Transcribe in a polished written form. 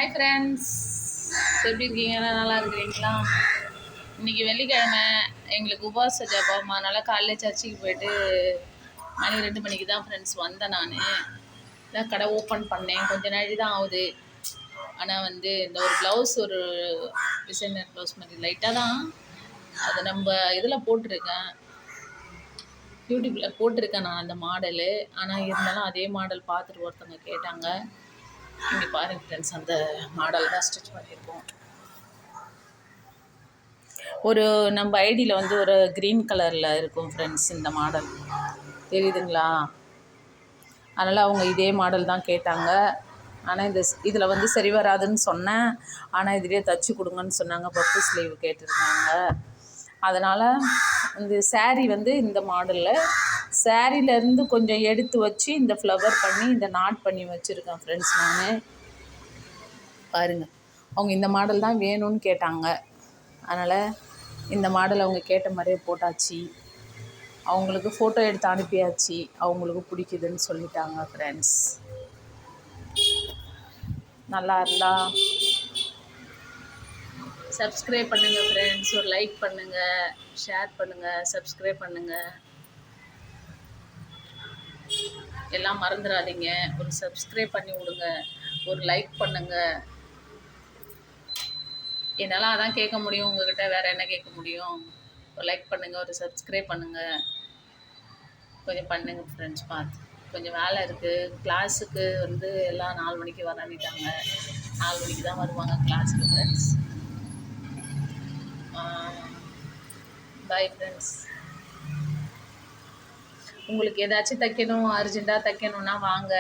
Hi friends, எப்படி இருக்கீங்க? நல்லா இருக்கிறீங்களா? இன்றைக்கி வெள்ளிக்கிழமை, எங்களுக்கு உபவாச ஜபம். அதனால் காலையில சர்ச்சுக்கு போயிட்டு மணி 2 மணிக்கு தான் ஃப்ரெண்ட்ஸ் வந்தேன். நான் இதான் கடை ஓப்பன் பண்ணேன், கொஞ்ச நாள் தான் ஆகுது. ஆனால் வந்து இந்த ஒரு ப்ளவுஸ், ஒரு டிசைனர் ப்ளவுஸ் மாதிரி லைட்டாக தான் அது நம்ம இதில் போட்டிருக்கேன், யூடியூப்பில் போட்டிருக்கேன் நான் அந்த மாடலு. ஆனால் இருந்தாலும் அதே மாடல் பார்த்துட்டு ஒருத்தவங்க கேட்டாங்க. இங்கே பாருங்கள் ஃப்ரெண்ட்ஸ், அந்த மாடல் தான் ஸ்டிச் பண்ணியிருக்கோம். ஒரு நம்ம ஐடியில் வந்து ஒரு க்ரீன் கலரில் இருக்கும் ஃப்ரெண்ட்ஸ் இந்த மாடல், தெரியுதுங்களா? அதனால் அவங்க இதே மாடல் தான் கேட்டாங்க. ஆனால் இதில் வந்து சரி வராதுன்னு சொன்னேன். ஆனால் இதிலே தைச்சி கொடுங்கன்னு சொன்னாங்க. பப்பு ஸ்லீவ் கேட்டிருந்தாங்க. அதனால் இந்த சேரீ வந்து இந்த மாடலில், சேரீலேருந்து கொஞ்சம் எடுத்து வச்சு இந்த ஃப்ளவர் பண்ணி இந்த நாட் பண்ணி வச்சுருக்கேன் ஃப்ரெண்ட்ஸ். நான் பாருங்கள், அவங்க இந்த மாடல் தான் வேணும்னு கேட்டாங்க. அதனால் இந்த மாடல் அவங்க கேட்ட மாதிரியே போட்டாச்சு. அவங்களுக்கு ஃபோட்டோ எடுத்து அனுப்பியாச்சு. அவங்களுக்கு பிடிக்குதுன்னு சொல்லிட்டாங்க ஃப்ரெண்ட்ஸ். நல்லா இருந்தா சப்ஸ்கிரைப் பண்ணுங்கள் ஃப்ரெண்ட்ஸ். ஒரு லைக் பண்ணுங்கள், ஷேர் பண்ணுங்கள், சப்ஸ்கிரைப் பண்ணுங்கள். எல்லாம் மறந்துடாதீங்க. ஒரு சப்ஸ்கிரைப் பண்ணி விடுங்க, ஒரு லைக் பண்ணுங்கள். என்னால் அதான் கேட்க முடியும் உங்கள்கிட்ட, வேறு என்ன கேட்க முடியும்? ஒரு லைக் பண்ணுங்கள், ஒரு சப்ஸ்கிரைப் பண்ணுங்கள், கொஞ்சம் பண்ணுங்கள் ஃப்ரெண்ட்ஸ். பார்த்து கொஞ்சம் வேலை இருக்குது. கிளாஸுக்கு வந்து எல்லாம் 4 மணிக்கு வரணிட்டாங்க. 4 மணிக்கு தான் வருவாங்க கிளாஸுக்கு ஃப்ரெண்ட்ஸ். Bye friends. உங்களுக்கு ஏதாச்சும் தைக்கணும், அர்ஜெண்ட்டாக தைக்கணுன்னா வாங்க.